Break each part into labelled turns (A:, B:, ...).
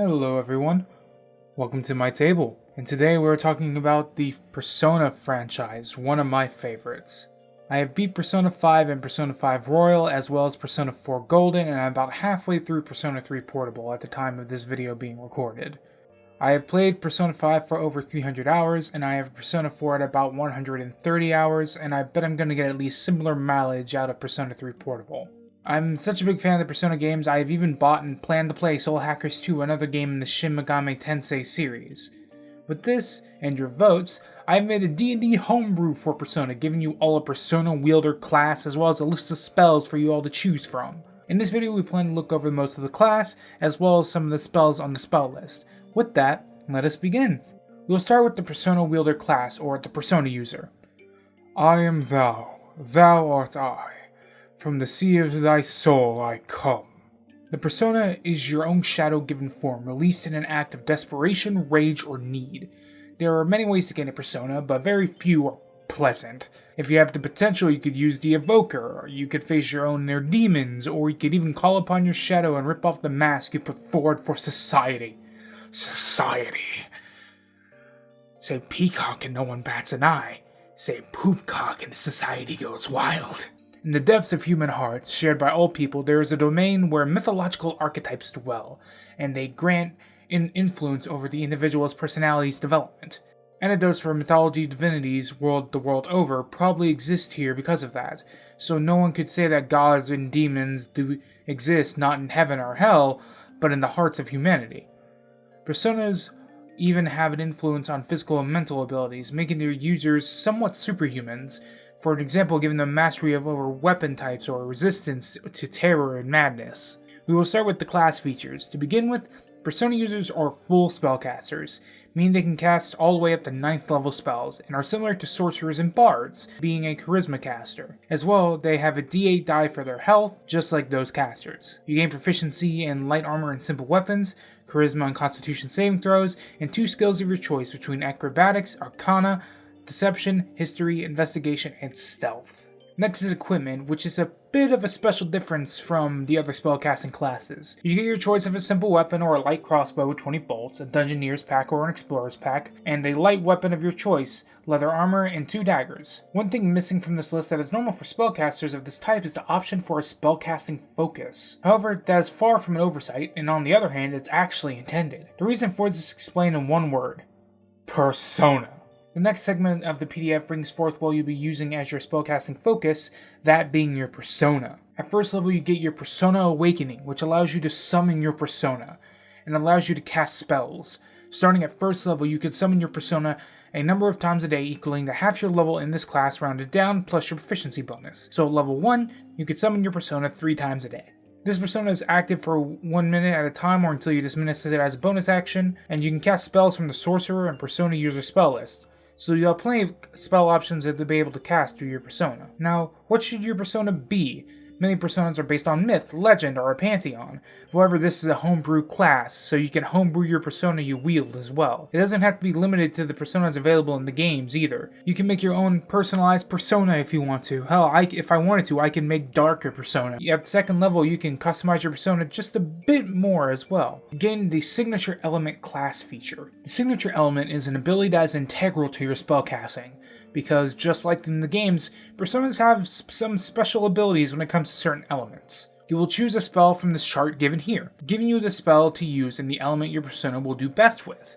A: Hello everyone, welcome to my table, and today we're talking about the Persona franchise, one of my favorites. I have beat Persona 5 and Persona 5 Royal, as well as Persona 4 Golden, and I'm about halfway through Persona 3 Portable at the time of this video being recorded. I have played Persona 5 for over 300 hours, and I have Persona 4 at about 130 hours, and I bet I'm going to get at least similar mileage out of Persona 3 Portable. I'm such a big fan of the Persona games, I have even bought and planned to play Soul Hackers 2, another game in the Shin Megami Tensei series. With this, and your votes, I've made a D&D Homebrew for Persona, giving you all a Persona wielder class, as well as a list of spells for you all to choose from. In this video, we plan to look over most of the class, as well as some of the spells on the spell list. With that, let us begin. We'll start with the Persona wielder class, or the Persona user. I am thou, thou art I. From the sea of thy soul I come. The persona is your own shadow-given form, released in an act of desperation, rage, or need. There are many ways to gain a persona, but very few are pleasant. If you have the potential, you could use the evoker, or you could face your own inner demons, or you could even call upon your shadow and rip off the mask you put forward for society. Society. Say peacock and no one bats an eye. Say poopcock and society goes wild. In the depths of human hearts, shared by all people, there is a domain where mythological archetypes dwell, and they grant an influence over the individual's personality's development. Antidotes for mythology divinities the world over probably exist here because of that, so no one could say that gods and demons do exist not in heaven or hell, but in the hearts of humanity. Personas even have an influence on physical and mental abilities, making their users somewhat superhumans. For example, giving them mastery over weapon types or resistance to terror and madness. We will start with the class features. To begin with, Persona users are full spellcasters, meaning they can cast all the way up to 9th level spells, and are similar to sorcerers and bards, being a charisma caster. As well, they have a D8 die for their health, just like those casters. You gain proficiency in light armor and simple weapons, charisma and constitution saving throws, and 2 skills of your choice between acrobatics, arcana, deception, history, investigation, and stealth. Next is equipment, which is a bit of a special difference from the other spellcasting classes. You get your choice of a simple weapon or a light crossbow with 20 bolts, a Dungeoneer's pack or an Explorer's pack, and a light weapon of your choice, leather armor, and 2 daggers. One thing missing from this list that is normal for spellcasters of this type is the option for a spellcasting focus. However, that is far from an oversight, and on the other hand, it's actually intended. The reason for this is explained in one word: Persona. The next segment of the PDF brings forth what you'll be using as your spellcasting focus, that being your persona. At first level, you get your Persona Awakening, which allows you to summon your persona, and allows you to cast spells. Starting at first level, you can summon your persona a number of times a day, equaling to half your level in this class rounded down, plus your proficiency bonus. So at level 1, you can summon your persona 3 times a day. This persona is active for 1 minute at a time or until you dismiss it as a bonus action, and you can cast spells from the sorcerer and persona user spell list. So you'll have plenty of spell options that you'll be able to cast through your persona. Now, what should your persona be? Many personas are based on myth, legend, or a pantheon. However, this is a homebrew class, so you can homebrew your persona you wield as well. It doesn't have to be limited to the personas available in the games either. You can make your own personalized persona if you want to. Hell, if I wanted to, I can make darker persona. At the second level, you can customize your persona just a bit more as well. Gain the Signature Element class feature. The Signature Element is an ability that is integral to your spellcasting, because just like in the games, personas have some special abilities when it comes to certain elements. You will choose a spell from this chart given here, giving you the spell to use and the element your persona will do best with.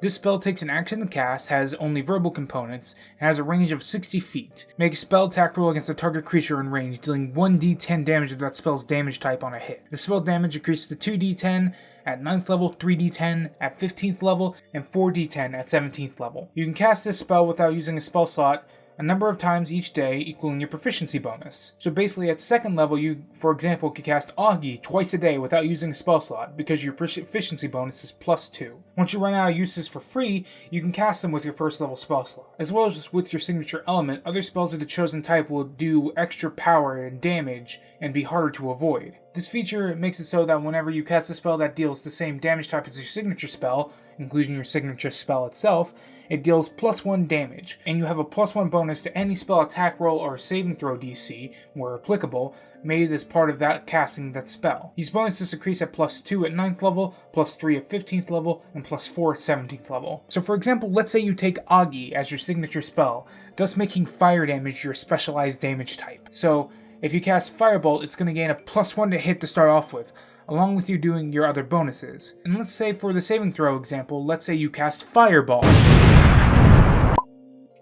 A: This spell takes an action to cast, has only verbal components, and has a range of 60 feet. Make a spell attack roll against a target creature in range, dealing 1d10 damage of that spell's damage type on a hit. The spell damage increases to 2d10 at 9th level, 3d10 at 15th level, and 4d10 at 17th level. You can cast this spell without using a spell slot a number of times each day, equaling your proficiency bonus. So basically at second level, you, for example, could cast Augie twice a day without using a spell slot, because your proficiency bonus is +2. Once you run out of uses for free, you can cast them with your first level spell slot. As well as with your signature element, other spells of the chosen type will do extra power and damage and be harder to avoid. This feature makes it so that whenever you cast a spell that deals the same damage type as your signature spell, including your signature spell itself, it deals +1 damage, and you have a +1 bonus to any spell attack roll or saving throw DC, where applicable, made as part of that casting that spell. These bonuses increase at +2 at 9th level, +3 at 15th level, and +4 at 17th level. So for example, let's say you take Augie as your signature spell, thus making fire damage your specialized damage type. So if you cast Firebolt, it's going to gain a +1 to hit to start off with, along with you doing your other bonuses. And let's say for the saving throw example, let's say you cast Fireball.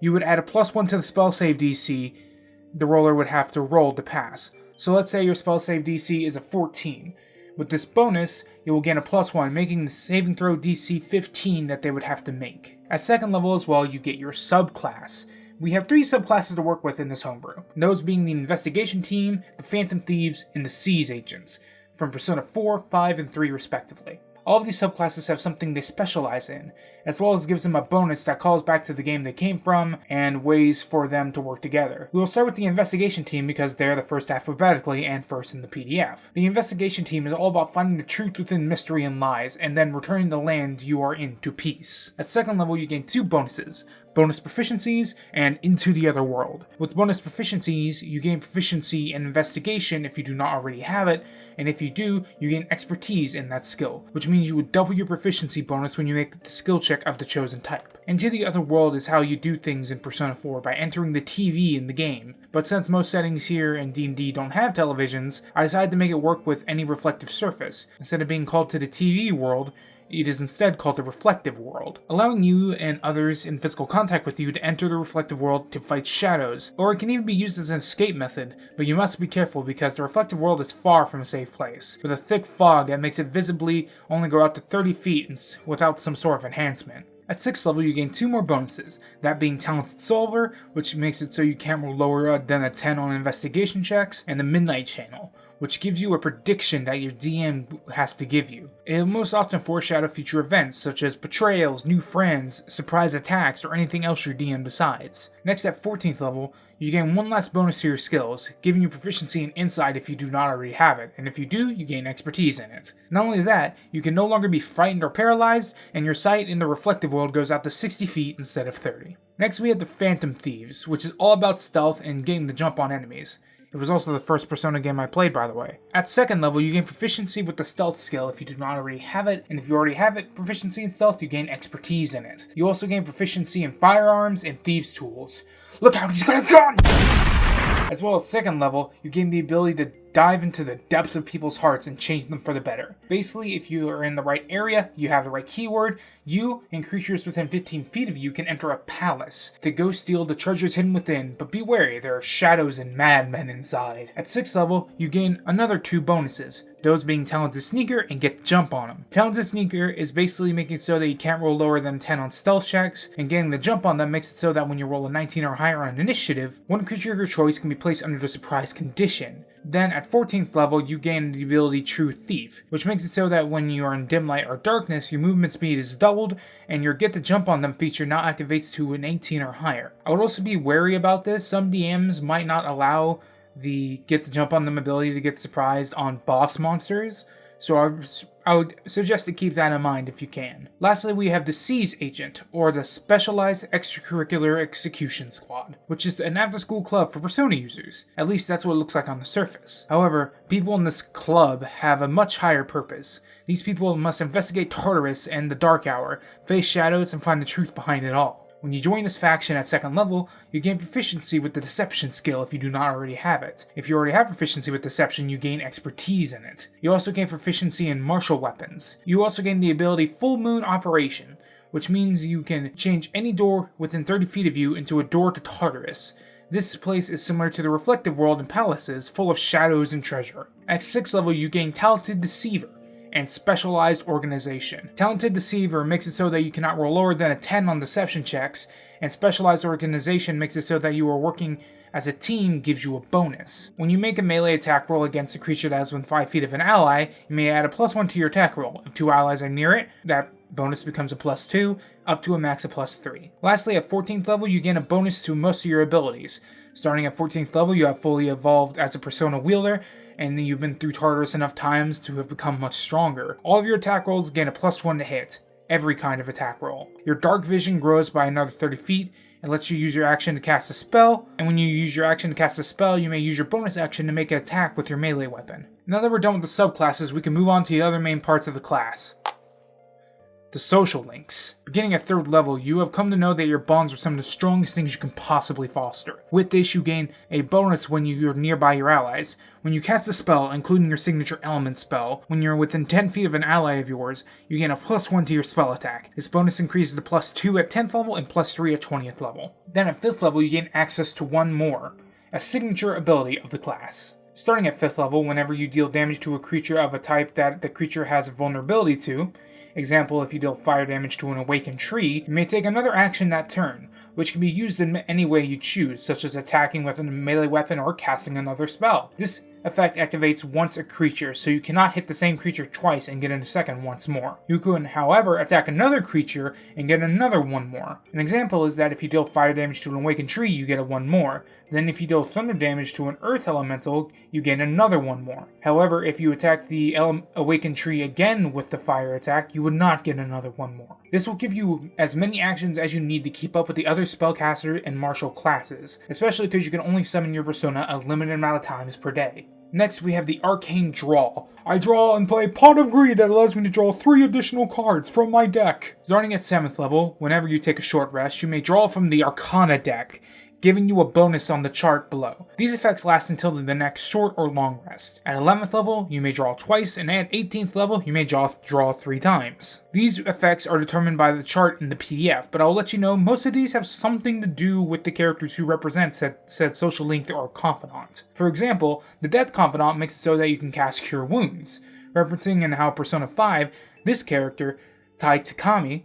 A: You would add a +1 to the spell save DC the roller would have to roll to pass. So let's say your spell save DC is a 14. With this bonus, you will gain a +1, making the saving throw DC 15 that they would have to make. At 2nd level as well, you get your subclass. We have 3 subclasses to work with in this homebrew, those being the Investigation Team, the Phantom Thieves, and the Siege Agents, from Persona 4, 5, and 3 respectively. All of these subclasses have something they specialize in, as well as gives them a bonus that calls back to the game they came from, and ways for them to work together. We will start with the Investigation Team because they're the first alphabetically and first in the PDF. The Investigation Team is all about finding the truth within mystery and lies, and then returning the land you are in to peace. At 2nd level, you gain 2 bonuses. Bonus proficiencies, and Into the Other World. With bonus proficiencies, you gain proficiency in investigation if you do not already have it, and if you do, you gain expertise in that skill, which means you would double your proficiency bonus when you make the skill check of the chosen type. Into the Other World is how you do things in Persona 4 by entering the TV in the game, but since most settings here in D&D don't have televisions, I decided to make it work with any reflective surface. Instead of being called to the TV world, it is instead called the reflective world, allowing you and others in physical contact with you to enter the reflective world to fight shadows, or it can even be used as an escape method, but you must be careful because the reflective world is far from a safe place, with a thick fog that makes it visibly only go out to 30 feet without some sort of enhancement. At 6th level, you gain 2 more bonuses, that being Talented Solver, which makes it so you can't roll lower than a 10 on investigation checks, and the Midnight Channel, which gives you a prediction that your DM has to give you. It will most often foreshadow future events, such as betrayals, new friends, surprise attacks, or anything else your DM decides. Next, at 14th level, you gain 1 last bonus to your skills, giving you proficiency in Insight if you do not already have it, and if you do, you gain expertise in it. Not only that, you can no longer be frightened or paralyzed, and your sight in the reflective world goes out to 60 feet instead of 30. Next, we have the Phantom Thieves, which is all about stealth and getting the jump on enemies. It was also the first Persona game I played, by the way. At 2nd level, you gain proficiency with the stealth skill if you do not already have it, and if you already have it, proficiency in stealth, you gain expertise in it. You also gain proficiency in firearms and thieves' tools. Look out, he's got a gun! As well as 2nd level, you gain the ability to dive into the depths of people's hearts and change them for the better. Basically, if you are in the right area, you have the right keyword, you and creatures within 15 feet of you can enter a palace to go steal the treasures hidden within, but be wary, there are shadows and madmen inside. At 6th level, you gain another 2 bonuses, those being Talented Sneaker and Get the Jump on them. Talented Sneaker is basically making it so that you can't roll lower than 10 on stealth checks, and getting the jump on them makes it so that when you roll a 19 or higher on initiative, one creature of your choice can be placed under the surprise condition. Then at 14th level, you gain the ability True Thief, which makes it so that when you are in dim light or darkness, your movement speed is doubled, and your Get the Jump on them feature now activates to an 18 or higher. I would also be wary about this. Some DMs might not allow the Get the Jump on them ability to get surprised on boss monsters, so I would suggest to keep that in mind if you can. Lastly, we have the Siege Agent, or the Specialized Extracurricular Execution Squad, which is an after-school club for Persona users. At least that's what it looks like on the surface. However, people in this club have a much higher purpose. These people must investigate Tartarus and the Dark Hour, face shadows, and find the truth behind it all. When you join this faction at 2nd level, you gain proficiency with the Deception skill if you do not already have it. If you already have proficiency with Deception, you gain expertise in it. You also gain proficiency in martial weapons. You also gain the ability Full Moon Operation, which means you can change any door within 30 feet of you into a door to Tartarus. This place is similar to the reflective world in palaces, full of shadows and treasure. At 6th level, you gain Talented Deceiver and Specialized Organization. Talented Deceiver makes it so that you cannot roll lower than a 10 on deception checks, and Specialized Organization makes it so that you are working as a team gives you a bonus. When you make a melee attack roll against a creature that is within 5 feet of an ally, you may add a +1 to your attack roll. If 2 allies are near it, that bonus becomes a +2, up to a max of +3. Lastly, at 14th level, you gain a bonus to most of your abilities. Starting at 14th level, you have fully evolved as a Persona wielder, and you've been through Tartarus enough times to have become much stronger. All of your attack rolls gain a +1 to hit. every kind of attack roll. Your dark vision grows by another 30 feet. It lets you use your action to cast a spell, and when you use your action to cast a spell, you may use your bonus action to make an attack with your melee weapon. Now that we're done with the subclasses, we can move on to the other main parts of the class. The social links. Beginning at 3rd level, you have come to know that your bonds are some of the strongest things you can possibly foster. With this, you gain a bonus when you're nearby your allies. When you cast a spell, including your signature element spell, when you're within 10 feet of an ally of yours, you gain a +1 to your spell attack. This bonus increases to +2 at 10th level and +3 at 20th level. Then at 5th level, you gain access to one more, a signature ability of the class. Starting at 5th level, whenever you deal damage to a creature of a type that the creature has a vulnerability to, example, if you deal fire damage to an awakened tree, you may take another action that turn, which can be used in any way you choose, such as attacking with a melee weapon or casting another spell. This effect activates once a creature, so you cannot hit the same creature twice and get a second once more. You can, however, attack another creature and get another one more. An example is that if you deal fire damage to an awakened tree, you get a one more. Then if you deal thunder damage to an earth elemental, you get another one more. However, if you attack the awakened tree again with the fire attack, you would not get another one more. This will give you as many actions as you need to keep up with the other spellcaster and martial classes, especially because you can only summon your persona a limited amount of times per day. Next, we have the Arcane Draw. I draw and play Pot of Greed that allows me to draw 3 additional cards from my deck. Starting at 7th level, whenever you take a short rest, you may draw from the Arcana deck, giving you a bonus on the chart below. These effects last until the next short or long rest. At 11th level, you may draw twice, and at 18th level, you may draw 3 times. These effects are determined by the chart in the PDF, but I'll let you know most of these have something to do with the characters who represent said social link or confidant. For example, the Death Confidant makes it so that you can cast Cure Wounds, referencing in how Persona 5, this character, Tai Takami,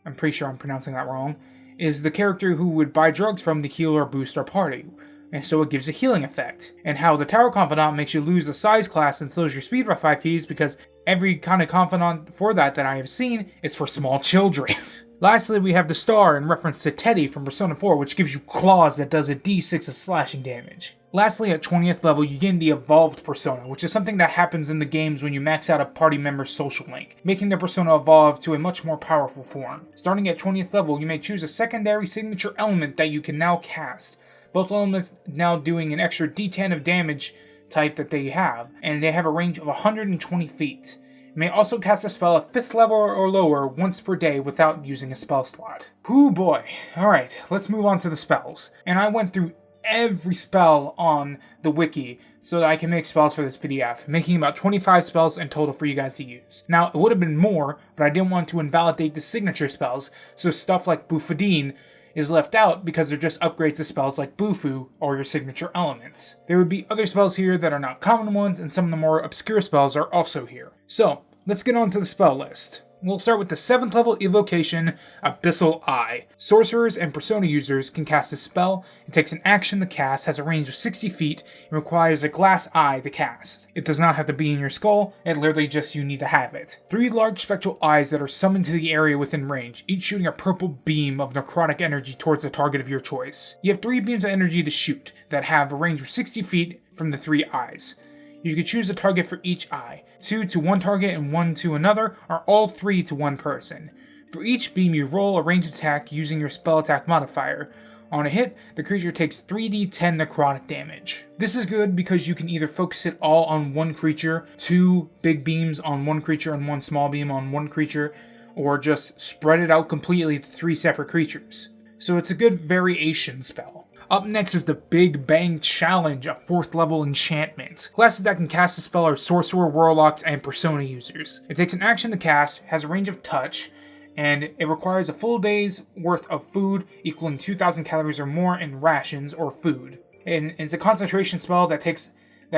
A: I'm pretty sure I'm pronouncing that wrong, is the character who would buy drugs from to heal or boost our party, and so it gives a healing effect. And how the Tower Confidant makes you lose a size class and slows your speed by 5 feet because every kind of confidant for that I have seen is for small children. Lastly, we have the Star in reference to Teddy from Persona 4, which gives you claws that does a d6 of slashing damage. Lastly, at 20th level, you gain the Evolved Persona, which is something that happens in the games when you max out a party member's social link, making their persona evolve to a much more powerful form. Starting at 20th level, you may choose a secondary signature element that you can now cast. Both elements now doing an extra d10 of damage type that they have, and they have a range of 120 feet. You may also cast a spell at 5th level or lower once per day without using a spell slot. Whoo boy. Alright, let's move on to the spells. And I went through every spell on the wiki so that I can make spells for this PDF, making about 25 spells in total for you guys to use. Now, it would have been more, but I didn't want to invalidate the signature spells, so stuff like Bufadine is left out because they're just upgrades to spells like Bufu or your signature elements. There would be other spells here that are not common ones, and some of the more obscure spells are also here. So, let's get on to the spell list. We'll start with the 7th level evocation, Abyssal Eye. Sorcerers and Persona users can cast a spell. It takes an action to cast, has a range of 60 feet, and requires a glass eye to cast. It does not have to be in your skull, it literally just you need to have it. 3 large spectral eyes that are summoned to the area within range, each shooting a purple beam of necrotic energy towards the target of your choice. You have 3 beams of energy to shoot that have a range of 60 feet from the 3 eyes. You can choose a target for each eye, 2 to one target and 1 to another, or all 3 to one person. For each beam you roll a ranged attack using your spell attack modifier. On a hit, the creature takes 3d10 necrotic damage. This is good because you can either focus it all on one creature, 2 big beams on one creature and 1 small beam on one creature, or just spread it out completely to 3 separate creatures. So it's a good variation spell. Up next is the Big Bang Challenge, a 4th level enchantment. Classes that can cast the spell are Sorcerer, Warlocks, and Persona users. It takes an action to cast, has a range of touch, and it requires a full day's worth of food equaling 2,000 calories or more in rations or food. And it's a concentration spell that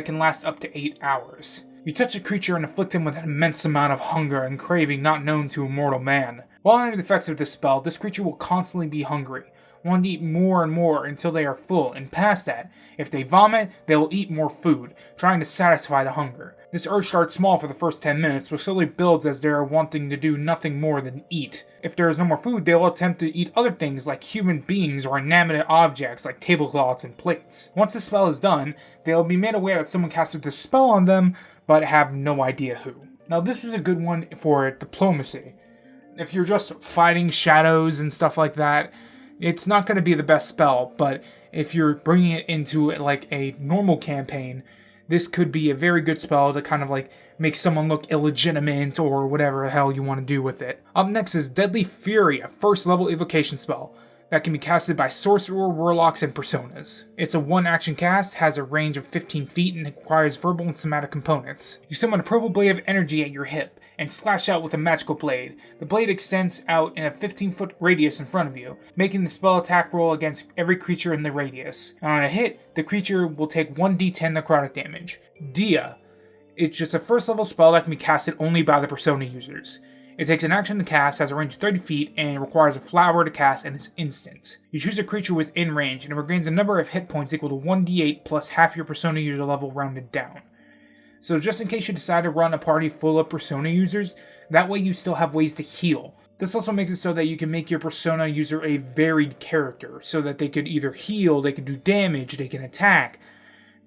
A: can last up to 8 hours. You touch a creature and inflict him with an immense amount of hunger and craving not known to a mortal man. While under the effects of this spell, this creature will constantly be hungry, wanting to eat more and more until they are full, and past that, if they vomit, they will eat more food, trying to satisfy the hunger. This urge starts small for the first 10 minutes, but slowly builds as they are wanting to do nothing more than eat. If there is no more food, they will attempt to eat other things like human beings or inanimate objects like tablecloths and plates. Once the spell is done, they will be made aware that someone casted this spell on them, but have no idea who. Now this is a good one for diplomacy. If you're just fighting shadows and stuff like that, it's not going to be the best spell, but if you're bringing it into like a normal campaign, this could be a very good spell to kind of like make someone look illegitimate or whatever the hell you want to do with it. Up next is Deadly Fury, a first level evocation spell that can be casted by sorcerer, warlocks, and personas. It's a one-action cast, has a range of 15 feet, and requires verbal and somatic components. You summon a purple blade of energy at your hip, and slash out with a magical blade. The blade extends out in a 15-foot radius in front of you, making the spell attack roll against every creature in the radius. And on a hit, the creature will take 1d10 necrotic damage. Dia. It's just a first-level spell that can be casted only by the persona users. It takes an action to cast, has a range of 30 feet, and requires a flower to cast and is instant. You choose a creature within range, and it regains a number of hit points equal to 1d8 plus half your persona user level rounded down. So just in case you decide to run a party full of persona users, that way you still have ways to heal. This also makes it so that you can make your persona user a varied character, so that they could either heal, they can do damage, they can attack,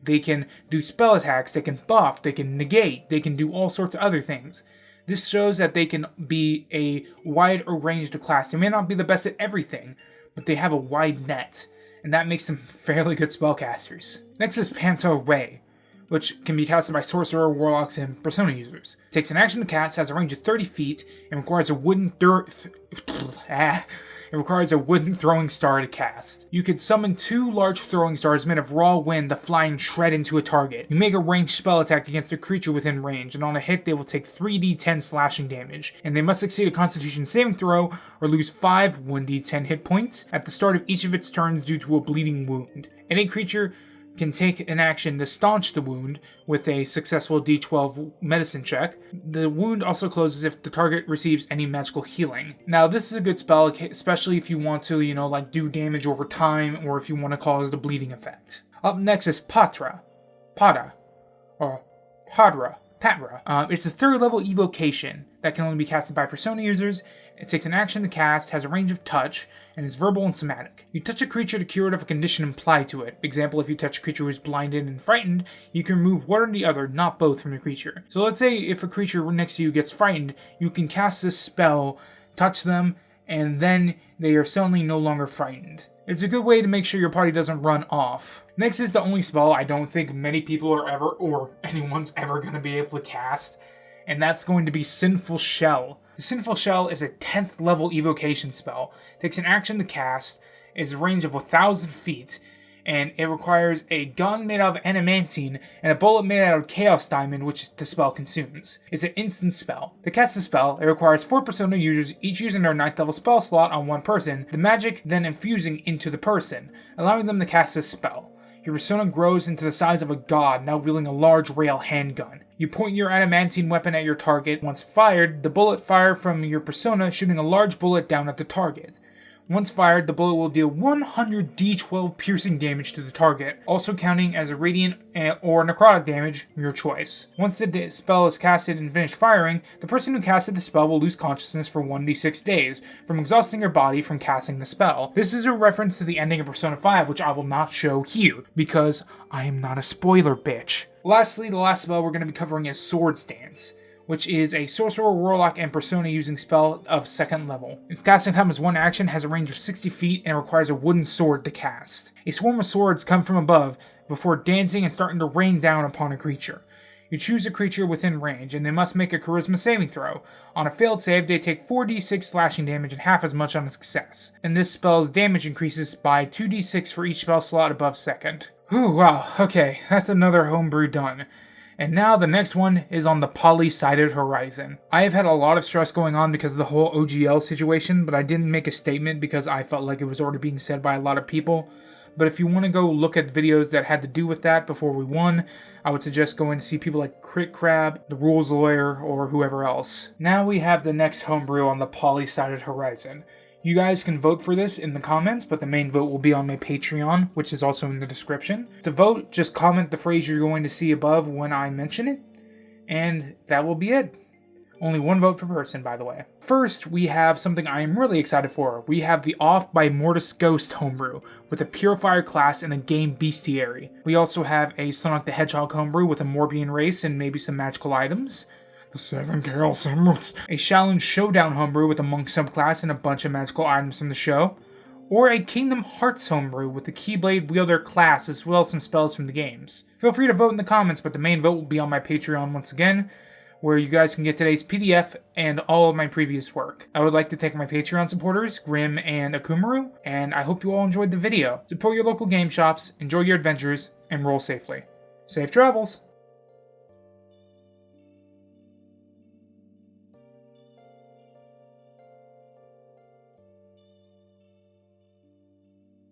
A: they can do spell attacks, they can buff, they can negate, they can do all sorts of other things. This shows that they can be a wide range of class. They may not be the best at everything, but they have a wide net, and that makes them fairly good spellcasters. Next is Panta Ray, which can be casted by sorcerer, warlocks, and persona users. It takes an action to cast, has a range of 30 feet, and requires a wooden throwing star to cast. You could summon 2 large throwing stars made of raw wind to fly and shred into a target. You make a ranged spell attack against a creature within range, and on a hit they will take 3d10 slashing damage, and they must succeed a constitution saving throw or lose 5 1d10 hit points at the start of each of its turns due to a bleeding wound. Any creature can take an action to staunch the wound with a successful d12 medicine check. The wound also closes if the target receives any magical healing. Now this is a good spell, especially if you want to, do damage over time, or if you want to cause the bleeding effect. Up next is Patra. It's a third level evocation that can only be casted by persona users. It takes an action to cast, has a range of touch, and is verbal and somatic. You touch a creature to cure it of a condition implied to it. Example, if you touch a creature who is blinded and frightened, you can remove one or the other, not both, from the creature. So let's say if a creature next to you gets frightened, you can cast this spell, touch them, and then they are suddenly no longer frightened. It's a good way to make sure your party doesn't run off. Next is the only spell I don't think many people are ever, or anyone's ever going to be able to cast, and that's going to be Sinful Shell. The Sinful Shell is a 10th level evocation spell. It takes an action to cast, is a range of 1,000 feet, and it requires a gun made out of adamantine and a bullet made out of chaos diamond, which the spell consumes. It's an instant spell. To cast the spell, it requires 4 persona users, each using their 9th level spell slot on one person, the magic then infusing into the person, allowing them to cast this spell. Your persona grows into the size of a god, now wielding a large rail handgun. You point your adamantine weapon at your target. Once fired, the bullet fires from your persona, shooting a large bullet down at the target. Once fired, the bullet will deal 100 d12 piercing damage to the target, also counting as a radiant or necrotic damage, your choice. Once the spell is casted and finished firing, the person who casted the spell will lose consciousness for 1d6 days, from exhausting their body from casting the spell. This is a reference to the ending of Persona 5, which I will not show here, because I am not a spoiler bitch. Lastly, the last spell we're going to be covering is Swords Dance, which is a sorcerer, warlock, and persona using spell of 2nd level. Its casting time is 1 action, has a range of 60 feet, and requires a wooden sword to cast. A swarm of swords come from above before dancing and starting to rain down upon a creature. You choose a creature within range, and they must make a charisma saving throw. On a failed save, they take 4d6 slashing damage and half as much on a success. And this spell's damage increases by 2d6 for each spell slot above 2nd. Whew, wow, okay, that's another homebrew done. And now the next one is on the poly-sided horizon. I have had a lot of stress going on because of the whole OGL situation, but I didn't make a statement because I felt like it was already being said by a lot of people. But if you want to go look at videos that had to do with that before we won, I would suggest going to see people like Crit Crab, The Rules Lawyer, or whoever else. Now we have the next homebrew on the poly-sided horizon. You guys can vote for this in the comments, but the main vote will be on my Patreon, which is also in the description. To vote, just comment the phrase you're going to see above when I mention it, and that will be it. Only 1 vote per person, by the way. First, we have something I am really excited for. We have the Off by Mortis Ghost homebrew, with a Purifier class and a game bestiary. We also have a Sonic the Hedgehog homebrew with a Morbian race and maybe some magical items. the 7 Chaos Emeralds, a Shaolin Showdown homebrew with a monk subclass and a bunch of magical items from the show, or a Kingdom Hearts homebrew with the Keyblade Wielder class as well as some spells from the games. Feel free to vote in the comments, but the main vote will be on my Patreon once again, where you guys can get today's PDF and all of my previous work. I would like to thank my Patreon supporters, Grim and Akumaru, and I hope you all enjoyed the video. Support your local game shops, enjoy your adventures, and roll safely. Safe travels!